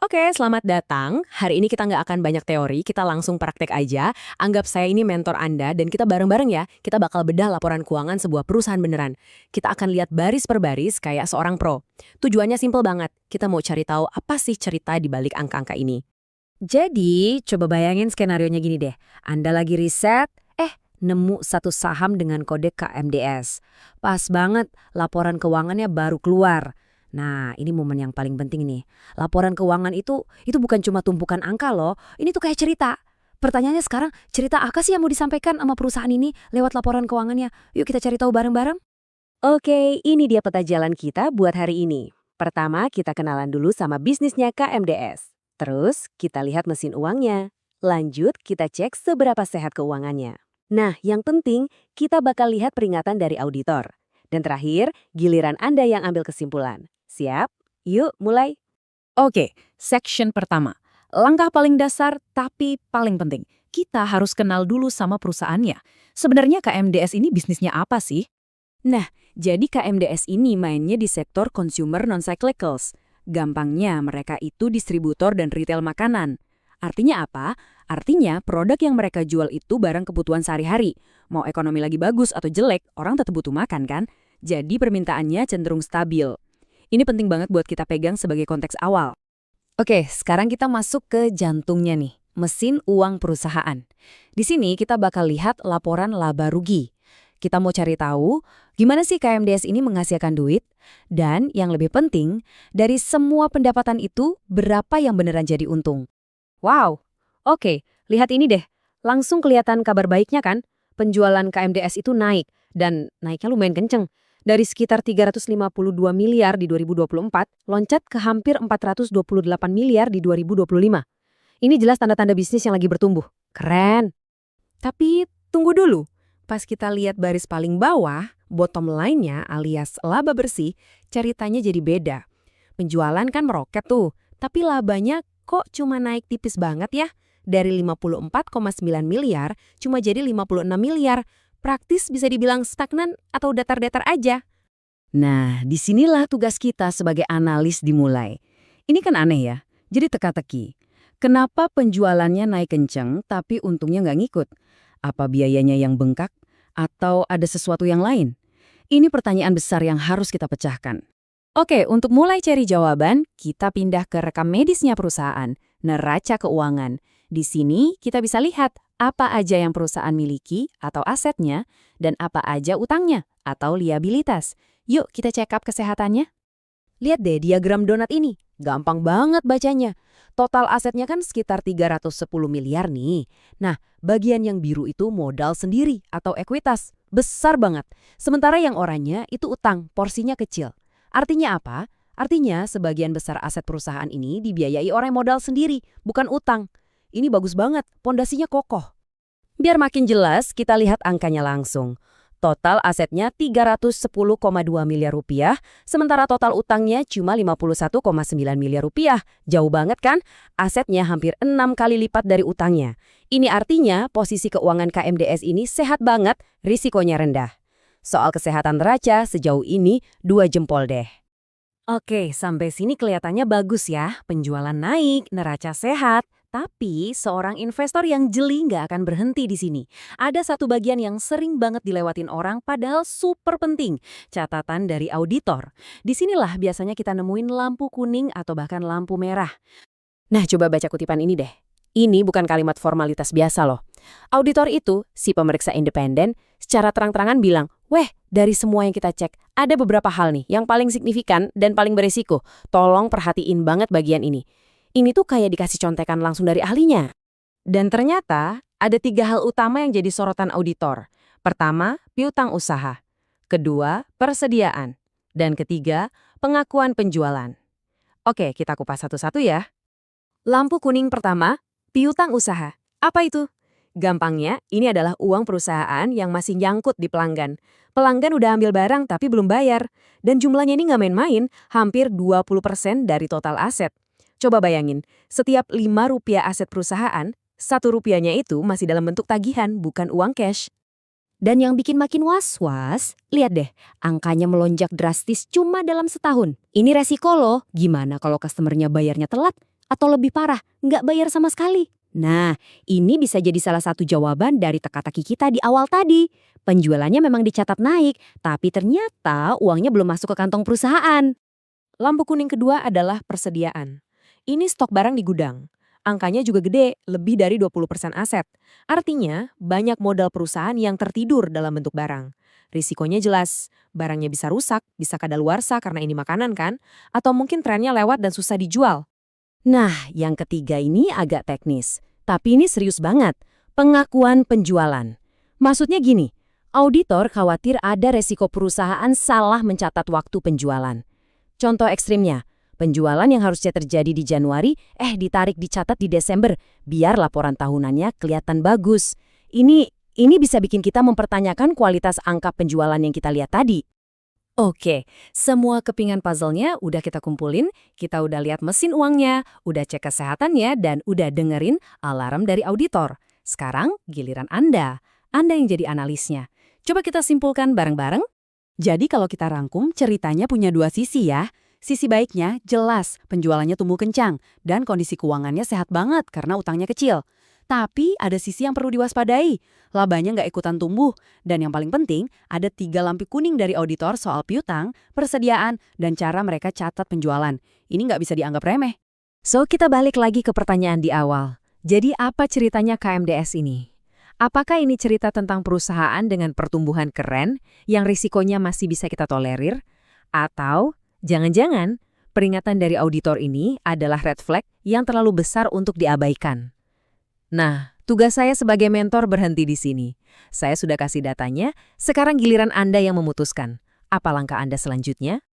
Oke, selamat datang. Hari ini kita nggak akan banyak teori, kita langsung praktek aja. Anggap saya ini mentor Anda dan kita bareng-bareng ya, kita bakal bedah laporan keuangan sebuah perusahaan beneran. Kita akan lihat baris per baris kayak seorang pro. Tujuannya simple banget, kita mau cari tahu apa sih cerita di balik angka-angka ini. Jadi, coba bayangin skenarionya gini deh. Anda lagi riset, nemu satu saham dengan kode KMDS. Pas banget, laporan keuangannya baru keluar. Nah, ini momen yang paling penting nih. Laporan keuangan itu bukan cuma tumpukan angka loh. Ini tuh kayak cerita. Pertanyaannya sekarang, cerita apa sih yang mau disampaikan sama perusahaan ini lewat laporan keuangannya? Yuk kita cari tahu bareng-bareng. Oke, ini dia peta jalan kita buat hari ini. Pertama, kita kenalan dulu sama bisnisnya KMDS. Terus, kita lihat mesin uangnya. Lanjut, kita cek seberapa sehat keuangannya. Nah, yang penting, kita bakal lihat peringatan dari auditor. Dan terakhir, giliran Anda yang ambil kesimpulan. Siap? Yuk, mulai. Oke, section pertama. Langkah paling dasar tapi paling penting. Kita harus kenal dulu sama perusahaannya. Sebenarnya KMDS ini bisnisnya apa sih? Nah, jadi KMDS ini mainnya di sektor consumer non-cyclicals. Gampangnya, mereka itu distributor dan retail makanan. Artinya apa? Artinya produk yang mereka jual itu barang kebutuhan sehari-hari. Mau ekonomi lagi bagus atau jelek, orang tetap butuh makan kan? Jadi permintaannya cenderung stabil. Ini penting banget buat kita pegang sebagai konteks awal. Oke, sekarang kita masuk ke jantungnya nih, mesin uang perusahaan. Di sini kita bakal lihat laporan laba rugi. Kita mau cari tahu gimana sih KMDS ini menghasilkan duit, dan yang lebih penting, dari semua pendapatan itu berapa yang beneran jadi untung. Wow, oke, lihat ini deh. Langsung kelihatan kabar baiknya kan? Penjualan KMDS itu naik, dan naiknya lumayan kenceng. Dari sekitar 352 miliar di 2024, loncat ke hampir 428 miliar di 2025. Ini jelas tanda-tanda bisnis yang lagi bertumbuh. Keren. Tapi tunggu dulu. Pas kita lihat baris paling bawah, bottom line-nya alias laba bersih, ceritanya jadi beda. Penjualan kan meroket tuh, tapi labanya kok cuma naik tipis banget ya? Dari 54,9 miliar cuma jadi 56 miliar. Praktis bisa dibilang stagnan atau datar-datar aja. Nah, disinilah tugas kita sebagai analis dimulai. Ini kan aneh ya, jadi teka-teki. Kenapa penjualannya naik kenceng tapi untungnya nggak ngikut? Apa biayanya yang bengkak? Atau ada sesuatu yang lain? Ini pertanyaan besar yang harus kita pecahkan. Oke, untuk mulai cari jawaban, kita pindah ke rekam medisnya perusahaan, neraca keuangan. Di sini kita bisa lihat apa aja yang perusahaan miliki atau asetnya dan apa aja utangnya atau liabilitas. Yuk kita check up kesehatannya. Lihat deh diagram donat ini, gampang banget bacanya. Total asetnya kan sekitar 310 miliar nih. Nah, bagian yang biru itu modal sendiri atau ekuitas, besar banget. Sementara yang oranye itu utang, porsinya kecil. Artinya apa? Artinya sebagian besar aset perusahaan ini dibiayai orang modal sendiri, bukan utang. Ini bagus banget, pondasinya kokoh. Biar makin jelas, kita lihat angkanya langsung. Total asetnya 310,2 miliar rupiah, sementara total utangnya cuma 51,9 miliar rupiah. Jauh banget kan? Asetnya hampir 6 kali lipat dari utangnya. Ini artinya posisi keuangan KMDS ini sehat banget, risikonya rendah. Soal kesehatan neraca sejauh ini 2 jempol deh. Oke, sampai sini kelihatannya bagus ya. Penjualan naik, neraca sehat. Tapi seorang investor yang jeli nggak akan berhenti di sini. Ada satu bagian yang sering banget dilewatin orang padahal super penting. Catatan dari auditor. Disinilah biasanya kita nemuin lampu kuning atau bahkan lampu merah. Nah, coba baca kutipan ini deh. Ini bukan kalimat formalitas biasa loh. Auditor itu, si pemeriksa independen, secara terang-terangan bilang, "Weh, dari semua yang kita cek, ada beberapa hal nih yang paling signifikan dan paling beresiko. Tolong perhatiin banget bagian ini." Ini tuh kayak dikasih contekan langsung dari ahlinya. Dan ternyata ada 3 hal utama yang jadi sorotan auditor. Pertama, piutang usaha. Kedua, persediaan. Dan ketiga, pengakuan penjualan. Oke, kita kupas satu-satu ya. Lampu kuning pertama, piutang usaha. Apa itu? Gampangnya, ini adalah uang perusahaan yang masih nyangkut di pelanggan. Pelanggan udah ambil barang tapi belum bayar. Dan jumlahnya ini nggak main-main, hampir 20% dari total aset. Coba bayangin, setiap 5 rupiah aset perusahaan, 1 rupiahnya itu masih dalam bentuk tagihan, bukan uang cash. Dan yang bikin makin was-was, lihat deh, angkanya melonjak drastis cuma dalam setahun. Ini resiko loh, gimana kalau customernya bayarnya telat? Atau lebih parah, nggak bayar sama sekali? Nah, ini bisa jadi salah satu jawaban dari teka-teki kita di awal tadi. Penjualannya memang dicatat naik, tapi ternyata uangnya belum masuk ke kantong perusahaan. Lampu kuning kedua adalah persediaan. Ini stok barang di gudang. Angkanya juga gede, lebih dari 20% aset. Artinya, banyak modal perusahaan yang tertidur dalam bentuk barang. Risikonya jelas, barangnya bisa rusak, bisa kadaluarsa karena ini makanan kan, atau mungkin trennya lewat dan susah dijual. Nah, yang ketiga ini agak teknis. Tapi ini serius banget. Pengakuan penjualan. Maksudnya gini, auditor khawatir ada resiko perusahaan salah mencatat waktu penjualan. Contoh ekstrimnya, penjualan yang harusnya terjadi di Januari, ditarik dicatat di Desember, biar laporan tahunannya kelihatan bagus. Ini bisa bikin kita mempertanyakan kualitas angka penjualan yang kita lihat tadi. Oke, semua kepingan puzzle-nya udah kita kumpulin, kita udah lihat mesin uangnya, udah cek kesehatannya, dan udah dengerin alarm dari auditor. Sekarang giliran Anda yang jadi analisnya. Coba kita simpulkan bareng-bareng. Jadi kalau kita rangkum, ceritanya punya dua sisi ya. Sisi baiknya jelas, penjualannya tumbuh kencang, dan kondisi keuangannya sehat banget karena utangnya kecil. Tapi ada sisi yang perlu diwaspadai, labanya nggak ikutan tumbuh. Dan yang paling penting, ada 3 lampu kuning dari auditor soal piutang, persediaan, dan cara mereka catat penjualan. Ini nggak bisa dianggap remeh. So, kita balik lagi ke pertanyaan di awal. Jadi apa ceritanya KMDS ini? Apakah ini cerita tentang perusahaan dengan pertumbuhan keren yang risikonya masih bisa kita tolerir? Atau jangan-jangan peringatan dari auditor ini adalah red flag yang terlalu besar untuk diabaikan? Nah, tugas saya sebagai mentor berhenti di sini. Saya sudah kasih datanya, sekarang giliran Anda yang memutuskan. Apa langkah Anda selanjutnya?